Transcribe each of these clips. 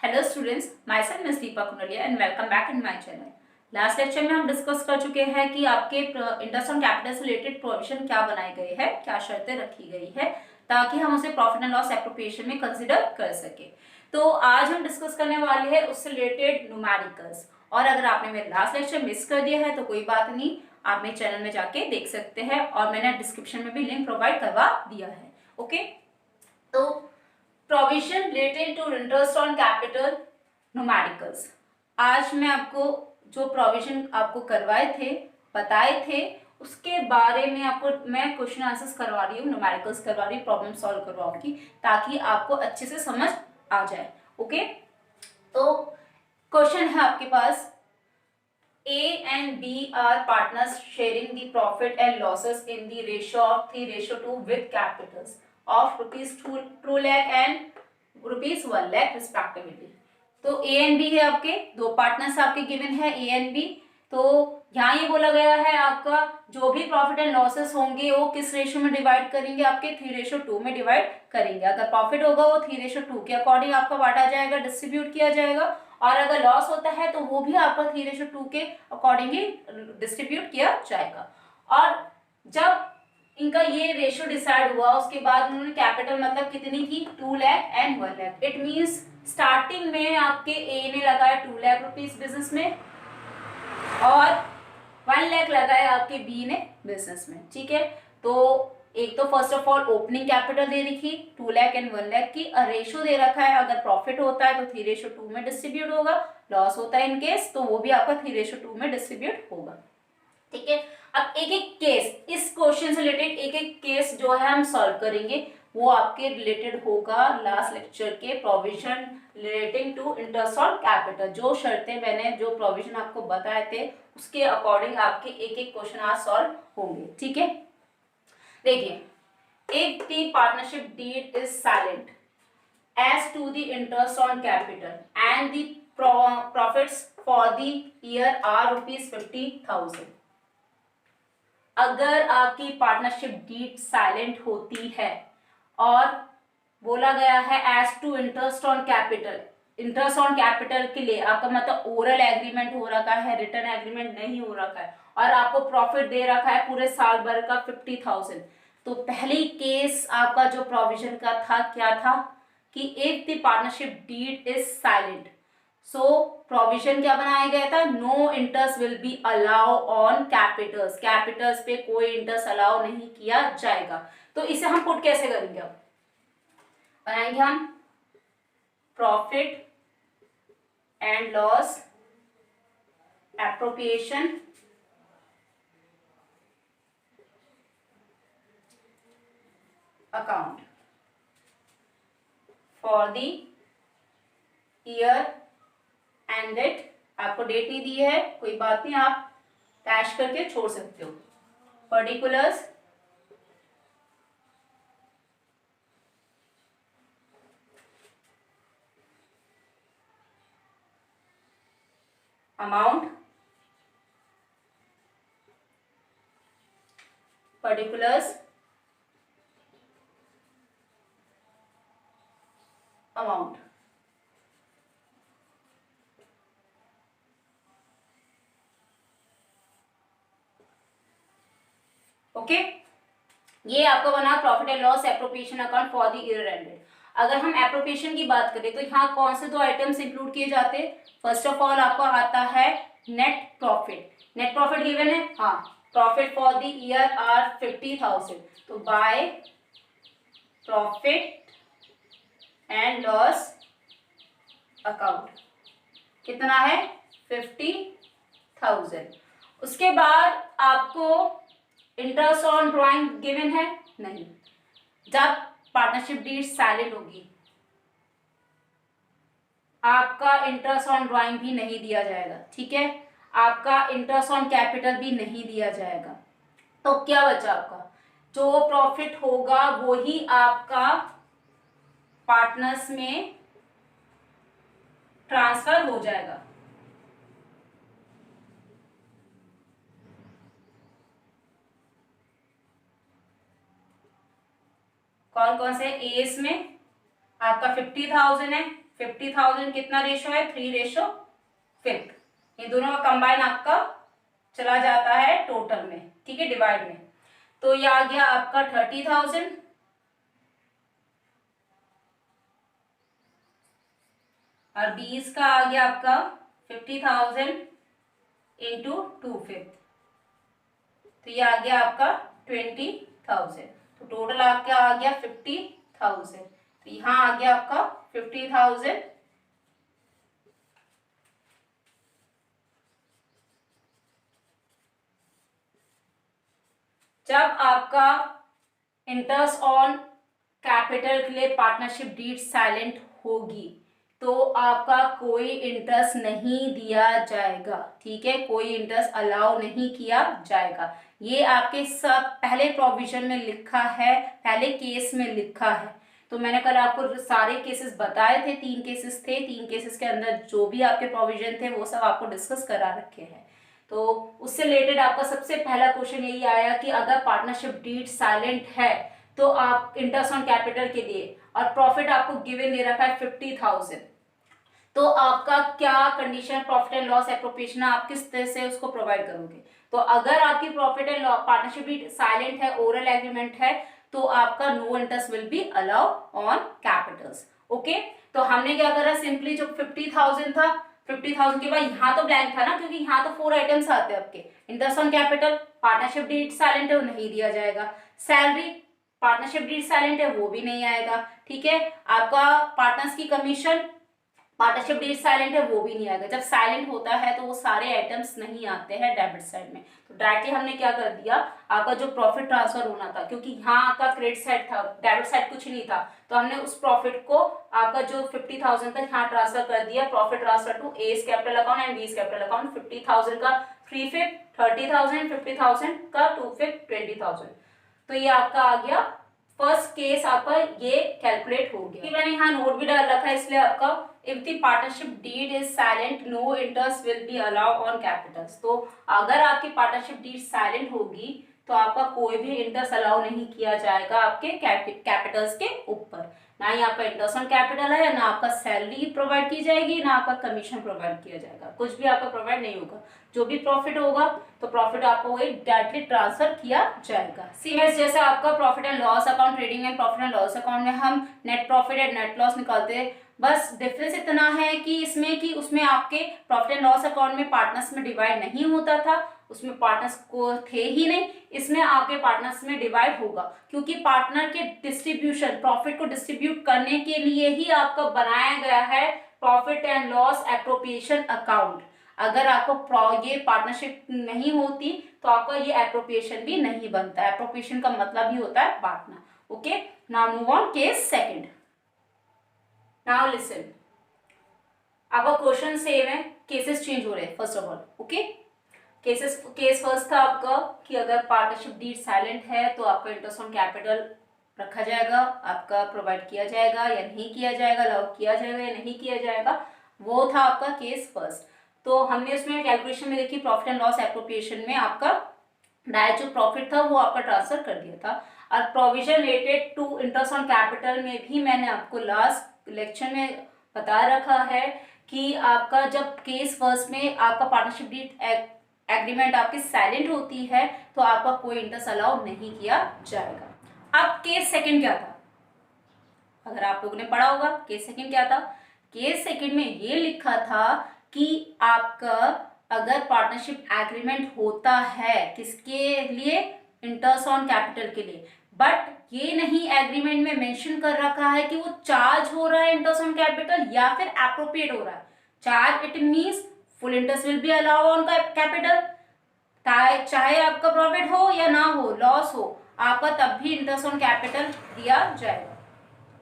Hello students, myself miss Deepa Kunliya and welcome back in my channel. Last lecture में हम discuss कर चुके हैं कि आपके इंटरेस्ट ऑन कैपिटल से रिलेटेड प्रोविजन क्या बनाए गए हैं, क्या शर्तें रखी गई है ताकि हम उसे प्रॉफिट एंड लॉस एप्रोप्रिएशन में कंसीडर कर सके। तो आज हम डिस्कस करने वाले हैं उससे रिलेटेड न्यूमेरिकल्स। और अगर आपने मेरा लास्ट लेक्चर मिस कर दिया है तो कोई बात नहीं, आप मेरे चैनल में जाके देख सकते हैं और मैंने डिस्क्रिप्शन में भी लिंक प्रोवाइड करवा दिया है। ओके, तो provision related to interest on capital numericals. आज मैं आपको जो प्रोविजन आपको करवाए थे, बताए थे, उसके बारे में आपको मैं क्वेश्चन आंसर्स करवा रही हूँ, न्यूमेरिकल्स करवा रही हूँ, प्रॉब्लम सॉल्व करवाऊंगी ताकि आपको अच्छे से समझ आ जाए। ओके, तो क्वेश्चन है आपके पास, A and B are partners sharing the profit and losses in the ratio of 3:2 with capitals of rupees 2 lakh and rupees 1 lakh respectively। तो A and B है, आपके दो पार्टनर्स आपके गिवन है A and B। तो यहाँ ये बोला गया है आपका जो भी प्रॉफिट एंड लॉसेस होंगे वो किस रेशियो में डिवाइड करेंगे, आपके 3:2 में डिवाइड करेंगे। अगर प्रॉफिट होगा वो 3:2 के अकॉर्डिंग आपका बांटा जाएगा, डिस्ट्रीब्यूट किया जाएगा, और अगर लॉस होता है तो वो भी आपका 3:2 के अकॉर्डिंग ही डिस्ट्रीब्यूट किया जाएगा। और जब इनका ये रेशियो डिसाइड हुआ उसके बाद उन्होंने कैपिटल मतलब कितनी की 2 lakh and 1 lakh. It means starting में आपके ए ने लगाया 2 लाख रुपीस बिजनेस में और 1 लाख लगाया आपके बी ने बिजनेस में। ठीक है, तो एक तो first of all opening capital दे रखी 2 लाख एंड 1 लाख की, रेशियो दे रखा है अगर प्रॉफिट होता है तो 3:2 में डिस्ट्रीब्यूट होगा, लॉस होता है इन केस तो वो भी आपका 3:2 में डिस्ट्रीब्यूट होगा। ठीक है, अब एक एक केस, इस क्वेश्चन से रिलेटेड एक एक केस जो है हम सॉल्व करेंगे, वो आपके रिलेटेड होगा लास्ट लेक्चर के provision relating to interest on capital. जो शर्तें मैंने जो प्रोविजन आपको बताए थे उसके अकॉर्डिंग आपके एक एक क्वेश्चन आज सॉल्व होंगे। ठीक है, देखिए, if the partnership deed is silent as to the interest on capital and the profits for the year are ₹50,000। अगर आपकी पार्टनरशिप डीड साइलेंट होती है और बोला गया है as to interest on capital, interest on capital के लिए आपका मतलब ओरल एग्रीमेंट हो रखा है, रिटर्न एग्रीमेंट नहीं हो रखा है, और आपको प्रॉफिट दे रखा है पूरे साल भर का 50,000। तो पहली केस आपका जो प्रोविजन का था क्या था कि if the partnership deed is silent, so provision क्या बनाया गया था, no interest will be allow on capitals, capitals पे कोई इंटरेस्ट अलाउ नहीं किया जाएगा। तो इसे हम पुट कैसे करेंगे, अब बनाएंगे हम profit and loss appropriation account for the year end date. आपको डेट नहीं दी है, कोई बात नहीं, आप कैश करके छोड़ सकते हो। Particulars amount, particulars amount. Okay, ये आपको बना profit and loss appropriation account for the year ended. अगर हम एप्रोप्रिएशन की बात करें तो यहाँ कौन से दो आइटम्स इंक्लूड किए जाते हैं, फर्स्ट ऑफ ऑल आपको आता है net profit. Net profit given है, हाँ, profit for the year are 50,000, तो by profit and loss account कितना है 50,000। उसके बाद आपको इंटरेस्ट ऑन ड्राइंग गिवन है नहीं, जब पार्टनरशिप डीड साइलेंट होगी आपका इंटरेस्ट ऑन ड्राइंग भी नहीं दिया जाएगा। ठीक है, आपका इंटरेस्ट ऑन कैपिटल भी नहीं दिया जाएगा। तो क्या बचा, आपका जो प्रॉफिट होगा वो ही आपका पार्टनर्स में ट्रांसफर हो जाएगा। कौन कौन से, एस में आपका 50,000 है, 50,000 कितना रेशो है, 3:5। ये दोनों का कंबाइन आपका चला जाता है टोटल में, ठीक है, डिवाइड में। तो ये आ गया आपका 30,000 और 20 का आ गया आपका 50,000 इंटू 2/5, तो ये आ गया आपका 20,000। तो टोटल आपका आ गया 50,000। तो यहाँ आ गया आपका 50,000 जब आपका इंटरेस्ट ऑन कैपिटल के लिए पार्टनरशिप डीड साइलेंट होगी तो आपका कोई इंटरेस्ट नहीं दिया जाएगा, ठीक है, कोई इंटरेस्ट अलाउ नहीं किया जाएगा। ये आपके सब पहले प्रोविजन में लिखा है, पहले केस में लिखा है। तो मैंने कल आपको सारे केसेस बताए थे, 3 केसेस थे, 3 केसेस के अंदर जो भी आपके प्रोविजन थे वो सब आपको डिस्कस करा रखे हैं। तो उससे रिलेटेड आपका सबसे पहला क्वेश्चन यही आया कि अगर पार्टनरशिप डीड साइलेंट है तो आप इंटरेस्ट ऑन कैपिटल के लिए और प्रॉफिट आपको गिवन दे रखा है 50,000, तो आपका क्या condition, profit and loss appropriation आप किस तरह से उसको प्रोवाइड करोगे। तो अगर आपकी profit and partnership deed silent है, ओरल एग्रीमेंट है, तो आपका no interest will be allow on capitals. Okay, तो हमने क्या करा, सिंपली जो 50,000 था, 50,000 के बाद यहाँ तो ब्लैंक था ना, क्योंकि यहाँ तो 4 आइटम्स आते हैं आपके, interest on capital, partnership deed silent है वो नहीं दिया जाएगा, सैलरी पार्टनरशिप डीड साइलेंट है वो भी नहीं आएगा, ठीक है, आपका पार्टनर्स की कमीशन पार्टनरशिप डीड साइलेंट है वो भी नहीं आएगा। जब साइलेंट होता है तो वो सारे आइटम्स नहीं आते हैं डेबिट साइड में। तो डायरेक्टली हमने क्या कर दिया, आपका जो प्रॉफिट ट्रांसफर होना था, क्योंकि यहाँ आपका क्रेडिट साइड था, डेबिट साइड कुछ नहीं था, तो हमने उस प्रॉफिट को आपका जो 50,000 था यहाँ ट्रांसफर कर दिया, profit transfer to A's capital account and B's capital account. 50,000 का 3/5 30,000, 50,000 का 2/5 20,000। तो ये आपका आ गया फर्स्ट केस, आपका ये कैलकुलेट हो गया। मैंने यहाँ नोट भी डाल रखा है, इसलिए आपका if the partnership deed is silent no interest will be allow on capitals. तो अगर आपकी पार्टनरशिप डीड साइलेंट होगी तो आपका कोई भी इंटरेस्ट अलाउ नहीं किया जाएगा आपके कैपिटल्स के ऊपर, ना ही आपका इंटरेस्ट ऑन कैपिटल है, ना आपका सैलरी प्रोवाइड की जाएगी, ना आपका कमीशन प्रोवाइड किया जाएगा, कुछ भी आपका प्रोवाइड नहीं होगा। जो भी प्रॉफिट होगा तो प्रॉफिट आपको वही डायरेक्टली ट्रांसफर किया जाएगा। सीमेंस जैसे आपका profit and loss account, trading and profit and loss account में हम net profit and net loss निकालते हैं, बस डिफरेंस इतना है कि इसमें कि उसमें आपके प्रॉफिट एंड लॉस अकाउंट में पार्टनर्स में डिवाइड नहीं होता था, उसमें पार्टनर्स को थे ही नहीं, इसमें आपके पार्टनर्स में डिवाइड होगा, क्योंकि पार्टनर के डिस्ट्रीब्यूशन, प्रॉफिट को डिस्ट्रीब्यूट करने के लिए ही आपका बनाया गया है profit and loss appropriation account. अगर आपको ये पार्टनरशिप नहीं होती तो आपका ये एप्रोप्रिएशन भी नहीं बनता। एप्रोप्रिएशन का मतलब ही होता है बांटना। Okay, now move on case second. Now listen, आपका क्वेश्चन सेम है, केसेस चेंज हो रहे हैं first of all. Okay, case first था आपका कि अगर पार्टनरशिप डीड साइलेंट है तो आपका इंटरेस्ट ऑन कैपिटल रखा जाएगा, आपका प्रोवाइड किया जाएगा या नहीं किया जाएगा, अलाउ किया जाएगा या नहीं किया जाएगा, वो था आपका केस फर्स्ट। तो हमने उसमें कैलकुलेशन में देखी प्रॉफिट एंड लॉस एप्रोप्रिएशन में आपका डायरेक्ट जो प्रॉफिट था वो आपका ट्रांसफर कर दिया था। और provision related to interest on capital में भी मैंने आपको लास्ट लेक्चर में बता रखा है कि आपका जब केस फर्स्ट में आपका पार्टनरशिप डीड एग्रीमेंट आपकी साइलेंट होती है तो आपका कोई इंटरेस्ट अलाउ नहीं किया जाएगा। अब केस सेकंड क्या था, अगर आप लोगों ने पढ़ा होगा केस सेकंड क्या था, केस सेकंड में ये लिखा था कि आपका अगर पार्टनरशिप एग्रीमेंट होता है किसके लिए, इंटरेस्ट ऑन कैपिटल के लिए, बट ये नहीं एग्रीमेंट में मेंशन कर रखा है कि वो चार्ज हो रहा है इंटरेस्ट ऑन कैपिटल या फिर एप्रोप्रिएट हो रहा है। Charge it means full interest will be allow on capital, चाहे आपका प्रॉफिट हो या ना हो, लॉस हो, आपका तब भी इंटरेस्ट ऑन कैपिटल दिया जाएगा।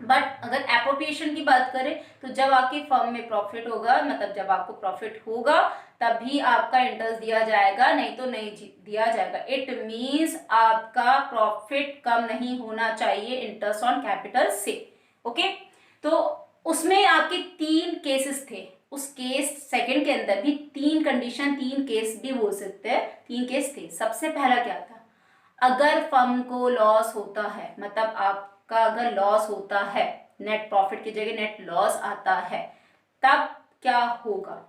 बट अगर एप्रोप्रिएशन की बात करें तो जब आपकी फर्म में प्रॉफिट होगा, मतलब जब आपको प्रॉफिट होगा तभी आपका इंटरेस्ट दिया जाएगा, नहीं तो नहीं दिया जाएगा। इट मींस आपका प्रॉफिट कम नहीं होना चाहिए इंटरेस्ट ऑन कैपिटल से। ओके, तो उसमें आपके 3 केसेस थे, उस केस सेकंड के अंदर भी 3 कंडीशन, 3 केस भी बोल सकते हैं, 3 केस थे। सबसे पहला क्या था, अगर फर्म को लॉस होता है, मतलब आपका अगर लॉस होता है, नेट प्रॉफिट की जगह नेट लॉस आता है, तब क्या होगा?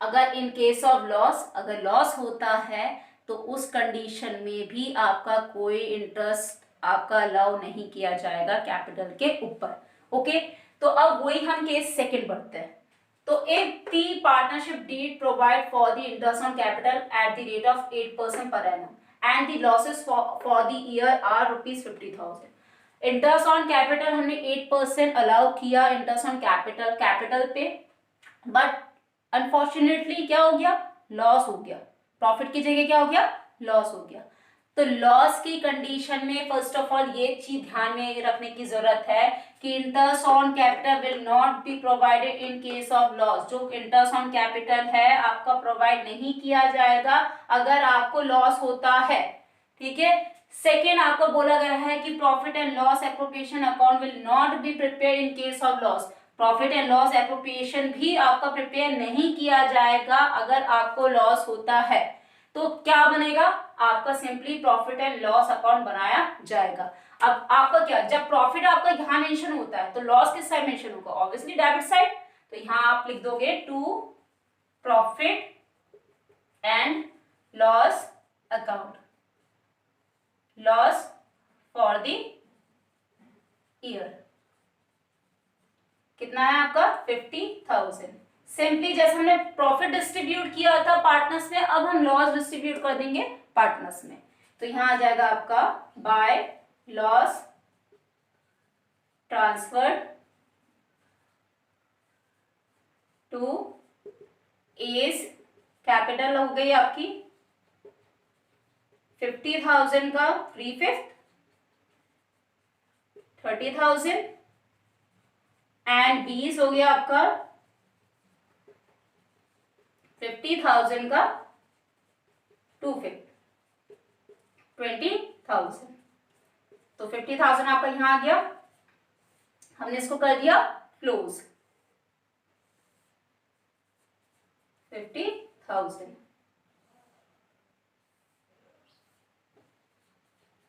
अगर इन केस ऑफ लॉस, अगर लॉस होता है तो उस कंडीशन में भी आपका कोई इंटरेस्ट आपका अलाउ नहीं किया जाएगा कैपिटल के ऊपर। ओके, तो अब वही हम केस सेकंड बढ़ते हैं। तो if the partnership deed provide for the interest on capital at the rate of 8% per annum and the losses for the year are ₹50,000। Interest on capital हमने 8% अलाउ किया इंटरेस्ट ऑन कैपिटल पे, but unfortunately क्या हो गया? Loss हो गया। Profit की जगह क्या हो गया? लॉस हो गया। तो लॉस की कंडीशन में फर्स्ट ऑफ ऑल ये चीज ध्यान में रखने की जरूरत है कि interest on capital will not be provided in case of loss. जो इंटरेस्ट ऑन कैपिटल है आपका प्रोवाइड नहीं किया जाएगा अगर आपको लॉस होता है। ठीक है। सेकेंड आपको बोला गया है कि profit and loss appropriation account will not be prepare in case of loss. Profit and loss appropriation भी आपका प्रिपेयर नहीं किया जाएगा अगर आपको लॉस होता है। तो क्या बनेगा? आपका simply profit and loss account बनाया जाएगा। अब आपका क्या, जब प्रॉफिट आपका यहाँ मेंशन होता है तो लॉस किस साइड मेंशन होगा? Obviously debit side. तो यहाँ आप लिख दोगे to profit and loss account, loss for the year. कितना है आपका? 50,000। सिंपली जैसे हमने प्रॉफिट डिस्ट्रीब्यूट किया था पार्टनर्स में, अब हम लॉस डिस्ट्रीब्यूट कर देंगे पार्टनर्स में। तो यहां आ जाएगा आपका by loss transferred to A's capital हो गई आपकी 50,000 का 3/5 30,000 एंड बीस हो गया आपका 50,000 का 2/5 20,000। तो 50,000 आपका यहां आ गया। हमने इसको कर दिया क्लोज 50,000।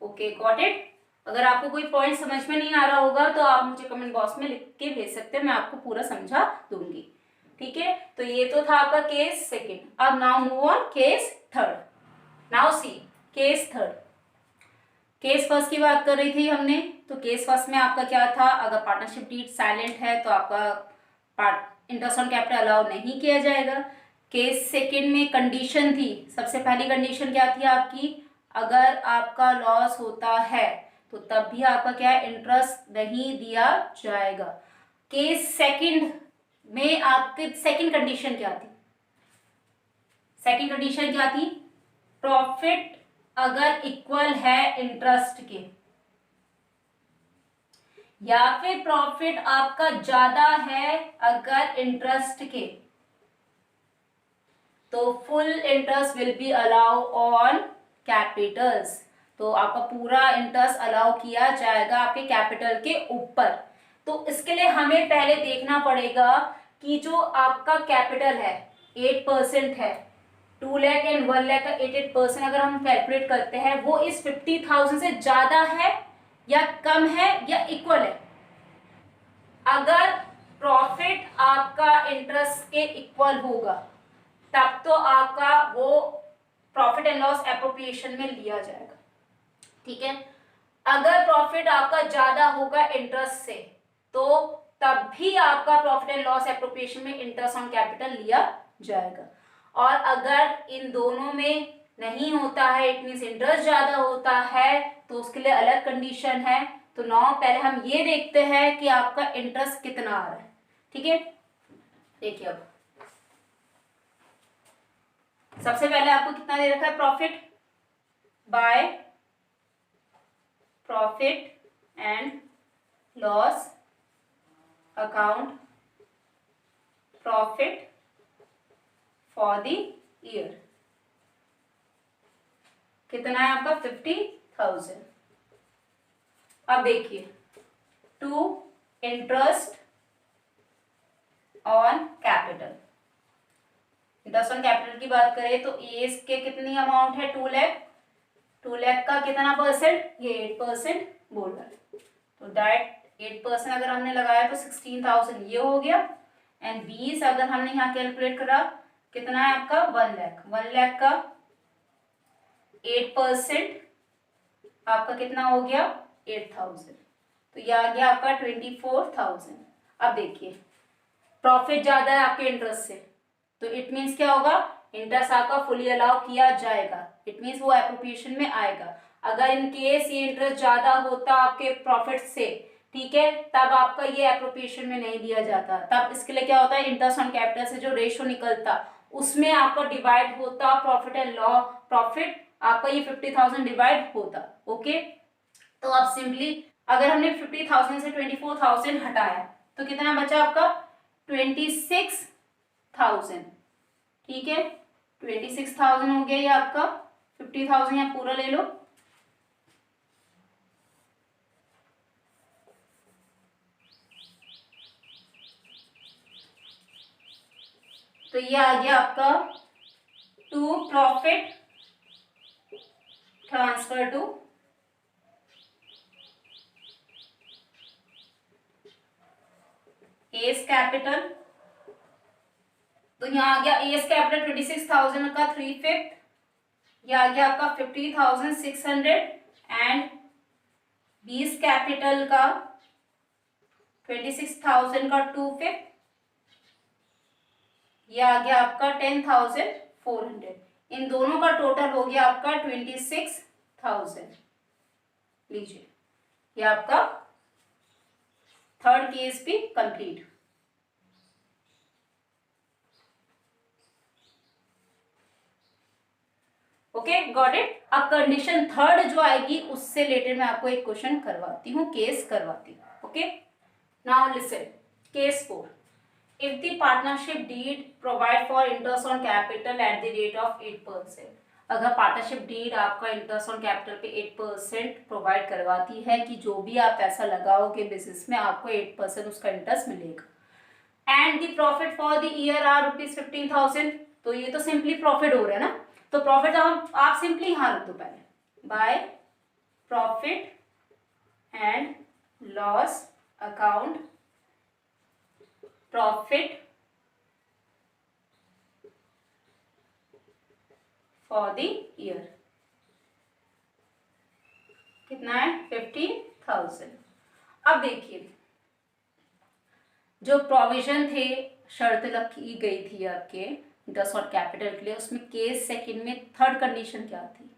Okay, got it. अगर आपको कोई पॉइंट समझ में नहीं आ रहा होगा तो आप मुझे कमेंट बॉक्स में लिख के भेज सकते हैं, मैं आपको पूरा समझा दूंगी। ठीक है, तो ये तो था आपका केस सेकंड। अब now move on case third. Now see case third. Case first की बात कर रही थी हमने, तो केस फर्स्ट में आपका क्या था? अगर पार्टनरशिप डीड साइलेंट है तो आपका इंटरेस्ट ऑन कैपिटल अलाउ नहीं किया जाएगा। केस सेकंड में कंडीशन थी, सबसे पहली कंडीशन क्या थी आपकी? अगर आपका लॉस होता है तो तब भी आपका क्या है? इंटरेस्ट नहीं दिया जाएगा। केस सेकंड में आपकी सेकंड कंडीशन क्या थी? सेकंड कंडीशन क्या थी? प्रॉफिट अगर इक्वल है इंटरेस्ट के, या फिर प्रॉफिट आपका ज्यादा है अगर इंटरेस्ट के, तो full interest will be allow on capitals. तो आपका पूरा इंटरेस्ट अलाउ किया जाएगा आपके कैपिटल के ऊपर। तो इसके लिए हमें पहले देखना पड़ेगा कि जो आपका कैपिटल है 8% है, 2 लाख एंड 1 लाख का 8% अगर हम कैलकुलेट करते हैं, वो इस 50,000 से ज्यादा है या कम है या इक्वल है। अगर प्रॉफिट आपका इंटरेस्ट के इक्वल होगा तब तो आपका वो प्रॉफिट एंड लॉस एप्रोप्रिएशन में लिया जाएगा। ठीक है, अगर प्रॉफिट आपका ज्यादा होगा इंटरेस्ट से तो तब भी आपका प्रॉफिट एंड लॉस एप्रोप्रिएशन में इंटरेस्ट ऑन कैपिटल लिया जाएगा। और अगर इन दोनों में नहीं होता है, इट मींस इंटरेस्ट ज्यादा होता है, तो उसके लिए अलग कंडीशन है। तो नाउ पहले हम ये देखते हैं कि आपका इंटरेस्ट कितना आ रहा है। ठीक है, देखिए अब सबसे पहले आपको कितना दे रखा है? Profit by profit and loss account, profit for the year. कितना है आपका? 50,000। अब देखिए, to interest on capital, interest on capital की बात करें तो एज के कितनी अमाउंट है? 2 लाख। 2 लाख का कितना परसेंट? ये 8% बोल रहा है। तो दैट 8% अगर हमने लगाया तो 16,000 ये हो गया। एंड 20 अगर हमने यहाँ कैलकुलेट करा, कितना है आपका 1 लाख। 1 लाख का 8% आपका कितना हो गया 8,000, तो ये आ गया आपका 24,000। अब देखिए प्रॉफिट ज्यादा है आपके इंटरेस्ट से, तो इट मीन्स क्या होगा, इंटरेस्ट आपका फुली अलाउ किया जाएगा, इट मीन्स वो एप्रोप्रिएशन में आएगा। अगर इन केस ये इंटरेस्ट ज्यादा होता आपके प्रॉफिट से, ठीक है, तब आपका ये एप्रोप्रिएशन में नहीं दिया जाता। तब इसके लिए क्या होता है, इंटरेस्ट ऑन कैपिटल से जो रेशो निकलता उसमें आपका डिवाइड होता प्रॉफिट एंड लॉस, प्रॉफिट आपका ये 50,000 डिवाइड होता। ओके, तो अब सिंपली अगर हमने 50,000 से 24,000 हटाया तो कितना बचा आपका 26,000, ठीक है, 26,000 हो गया ये आपका। 50,000 यहाँ पूरा ले लो, तो ये आ गया आपका to profit transfer to A's capital. तो यहाँ आ गया एस कैपिटल 26,000 का 3/5, ये आ गया आपका 50,600 एंड बीस कैपिटल का 26,000 का 2/5, ये आ गया आपका 10,400। इन दोनों का टोटल हो गया आपका 26,000। लीजिए ये आपका थर्ड केस भी कंप्लीट। Okay, got it. अब कंडीशन थर्ड जो आएगी उससे रिलेटेड मैं आपको एक क्वेश्चन करवाती हूँ, केस करवाती हूँ। Okay, now listen, case 4, if the partnership deed provide for interest on capital at the rate of 8%, अगर पार्टनरशिप डीड आपका इंटरेस्ट ऑन कैपिटल पे 8% प्रोवाइड करवाती है कि जो भी आप पैसा लगाओगे बिजनेस में आपको 8% उसका इंटरेस्ट मिलेगा, and the profit for the year are ₹15,000, तो ये तो सिंपली प्रॉफिट हो रहा है ना, तो प्रॉफिट आप सिंपली यहाँ रख दो पहले, bye profit and loss account profit for the year कितना है 15,000। अब देखिए जो प्रोविजन थे, शर्त रखी गई थी आपके इंटरेस्ट और कैपिटल के लिए, उसमें केस सेकंड में थर्ड कंडीशन क्या थी,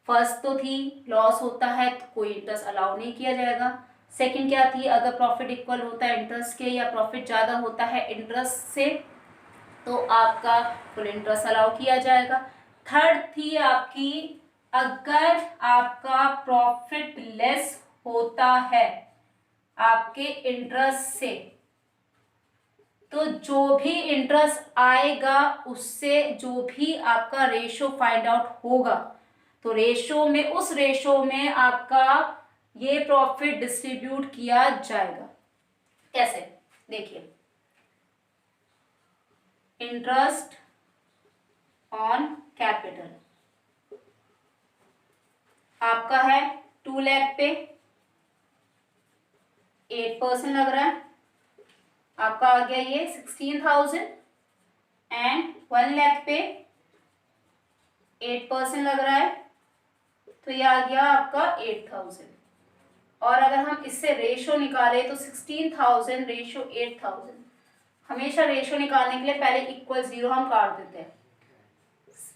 फर्स्ट तो थी लॉस होता है तो कोई इंटरेस्ट अलाउ नहीं किया जाएगा, सेकंड क्या थी, अगर प्रॉफिट इक्वल होता है इंटरेस्ट के या प्रॉफिट ज़्यादा होता है इंटरेस्ट से तो आपका फुल इंटरेस्ट अलाउ किया जाएगा, थर्ड थी आपकी अगर आपका प्रॉफिट लेस होता है आपके इंटरेस्ट से तो जो भी इंटरेस्ट आएगा उससे जो भी आपका रेशो फाइंड आउट होगा तो रेशो में, उस रेशो में आपका ये प्रॉफिट डिस्ट्रीब्यूट किया जाएगा। कैसे, देखिए इंटरेस्ट ऑन कैपिटल आपका है 2 लाख पे 8% लग रहा है, आपका आ गया ये 16,000 एंड 1 लाख पे 8% लग रहा है तो ये आ गया आपका 8,000। और अगर हम इससे रेशो निकाले तो 16,000 रेशो 8,000, हमेशा रेशो निकालने के लिए पहले इक्वल 0 हम काट देते हैं,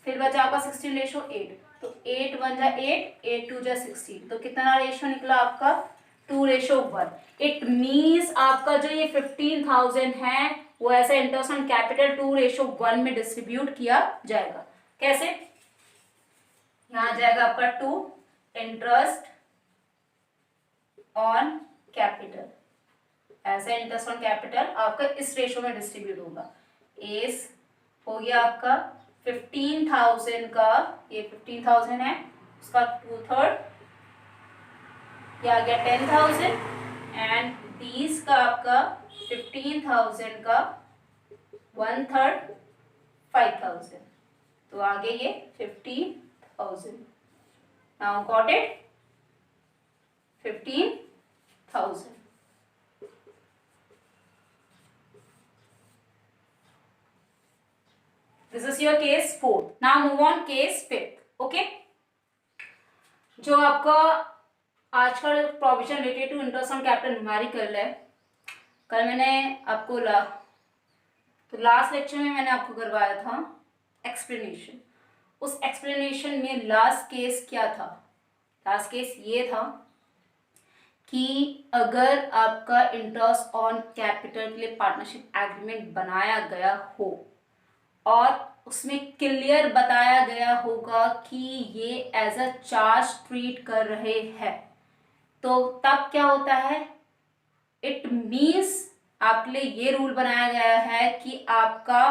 फिर बचा आपका 16 रेशो 8, तो 8 1 जा 8, 8 2 जा 16, तो कितना रेशो निकला आपका 2:1। इट मीन्स आपका जो ये 15,000 है वो ऐसा इंटरेस्ट ऑन कैपिटल 2:1 में डिस्ट्रीब्यूट किया जाएगा। कैसे, यहाँ जाएगा आपका 2 इंटरेस्ट ऑन कैपिटल, ऐसा इंटरेस्ट ऑन कैपिटल आपका इस रेशो में डिस्ट्रीब्यूट होगा। एस हो गया आपका 15,000 का, ये 15,000 है उसका 2/3, ये आ गया 10,000 एंड 20 का आपका 15,000 का 1/3 5,000, तो आगे ये 15,000। Now got it, 15,000 50,000. This is your case 4. Now move on case 5. Okay. जो आपका आज का provision related to interest on capital numerical है, कल मैंने आपको लास्ट लेक्चर में मैंने आपको करवाया था एक्सप्लेनेशन. उस एक्सप्लेनेशन में लास्ट केस क्या था? लास्ट केस ये था कि अगर आपका इंटरेस्ट ऑन कैपिटल के लिए पार्टनरशिप एग्रीमेंट बनाया गया हो और उसमें क्लियर बताया गया होगा कि ये एज अ चार्ज ट्रीट कर रहे हैं, तो तब क्या होता है? इट मीन्स आपके लिए ये रूल बनाया गया है कि आपका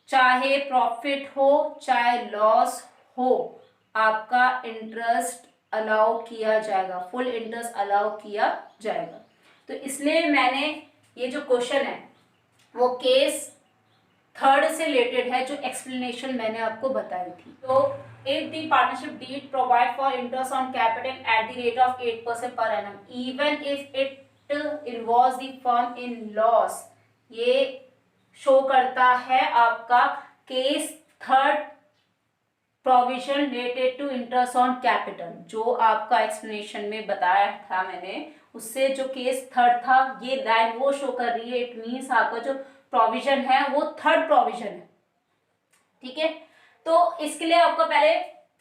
चाहे प्रॉफिट हो चाहे लॉस हो, आपका इंटरेस्ट अलाउ किया जाएगा, फुल इंटरेस्ट अलाउ किया जाएगा. तो इसलिए मैंने ये जो क्वेश्चन है वो केस 3 से रिलेटेड है, जो एक्सप्लेनेशन मैंने आपको बताई थी. तो if the partnership deed provide for interest on capital at the rate of 8% per annum even if it involves the firm in loss, ये शो करता है आपका case 3 provision related to interest on capital, जो आपका explanation में बताया था मैंने, उससे जो केस 3 था ये लाइन वो शो कर रही है. इट मीन्स आपका जो प्रोविजन है वो 3rd प्रोविजन है. ठीक है, तो इसके लिए आपको पहले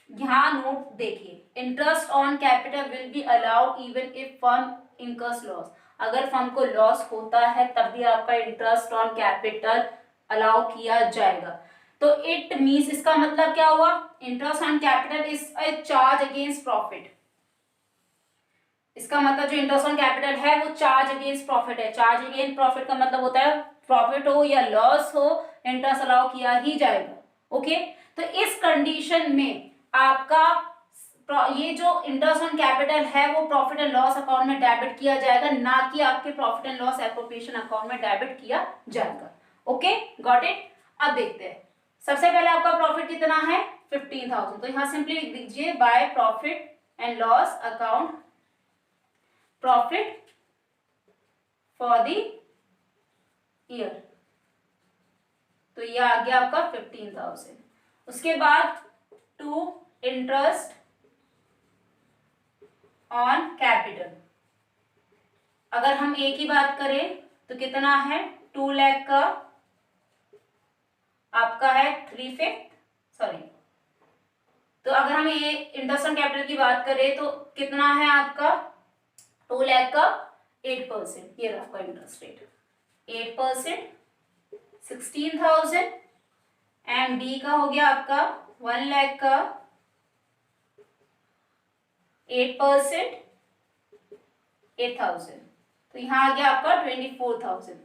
यहाँ नोट देखिए. Interest on capital will be allowed even if firm incurs loss. अगर फर्म को लॉस होता है तब भी आपका इंटरेस्ट ऑन कैपिटल अलाउ किया जाएगा. तो इट मीन्स, इसका मतलब क्या हुआ? Interest on capital is a charge against profit. इसका मतलब जो इंटरेस्ट ऑन कैपिटल है वो चार्ज अगेंस्ट प्रॉफिट है. चार्ज अगेंस्ट प्रॉफिट का मतलब होता है प्रॉफिट हो या लॉस हो, इंटरेस्ट अलाउ किया ही जाएगा. ओके, तो इस कंडीशन में आपका ये जो इंटरेस्ट ऑन कैपिटल है वो प्रॉफिट एंड लॉस अकाउंट में डेबिट किया जाएगा, ना कि आपके profit and loss appropriation account में डेबिट किया जाएगा. Okay, got it. अब देखते हैं. सबसे पहले आपका प्रॉफिट कितना है? 15,000. तो यहाँ सिंपली लिख दीजिए bye profit and loss account, profit for the year. तो ये आ गया आपका 15,000. उसके बाद टू इंटरेस्ट ऑन कैपिटल. अगर हम ए की बात करें तो कितना है? 2 लाख का आपका है 3/5. सॉरी, तो अगर हम ये इंटरेस्ट ऑन कैपिटल की बात करें तो कितना है आपका? 2 लाख का 8%. ये आपका इंटरेस्ट रेट 8%, 16,000. एंड बी का हो गया आपका 1 लाख का 8%, 8,000. तो यहाँ आ गया आपका 24,000.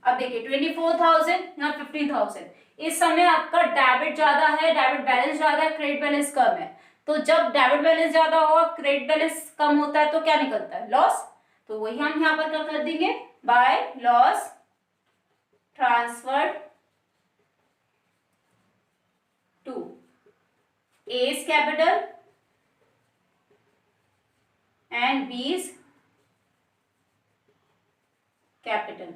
अब देखिए 24,000 यहाँ 15,000. इस समय आपका डेबिट ज्यादा है, डेबिट बैलेंस ज्यादा है, क्रेडिट बैलेंस कम है. तो जब डेबिट बैलेंस ज्यादा होगा, क्रेडिट बैलेंस कम होता है, तो क्या निकलता है? लॉस. तो वही हम यहाँ पर क्या कर देंगे? By loss transferred to A's capital and B's capital.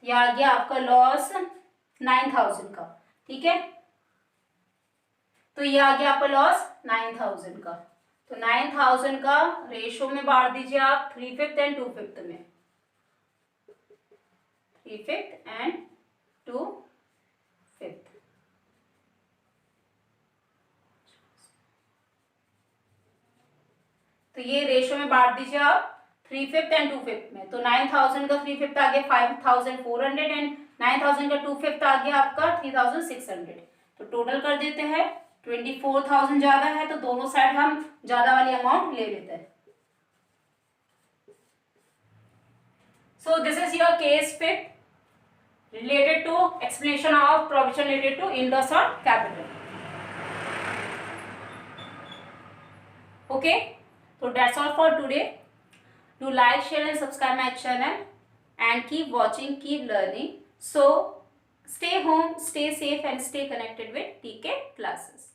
ये आ गया आपका लॉस 9,000 का. ठीक है, तो ये आ गया आपका लॉस 9,000 का. तो 9,000 का रेशो में बांट दीजिए आप 3/5 एंड 2/5 में. 3/5 एंड 2/5. तो ये रेशो में बांट दीजिए आप 3/5 एंड 2/5 में. तो 9,000 का 3/5 आ गया 5,400 एंड 9,000 का 2/5 आ गया आपका 3,600. तो टोटल कर देते हैं. 24,000 ज्यादा है तो दोनों साइड हम ज्यादा वाली अमाउंट ले लेते हैं. So this is your case 5 related to explanation of provision related to interest on capital. Okay, so that's all for today. Do like, share and subscribe my channel and keep watching, keep learning. So stay home, stay safe and stay connected with TK classes.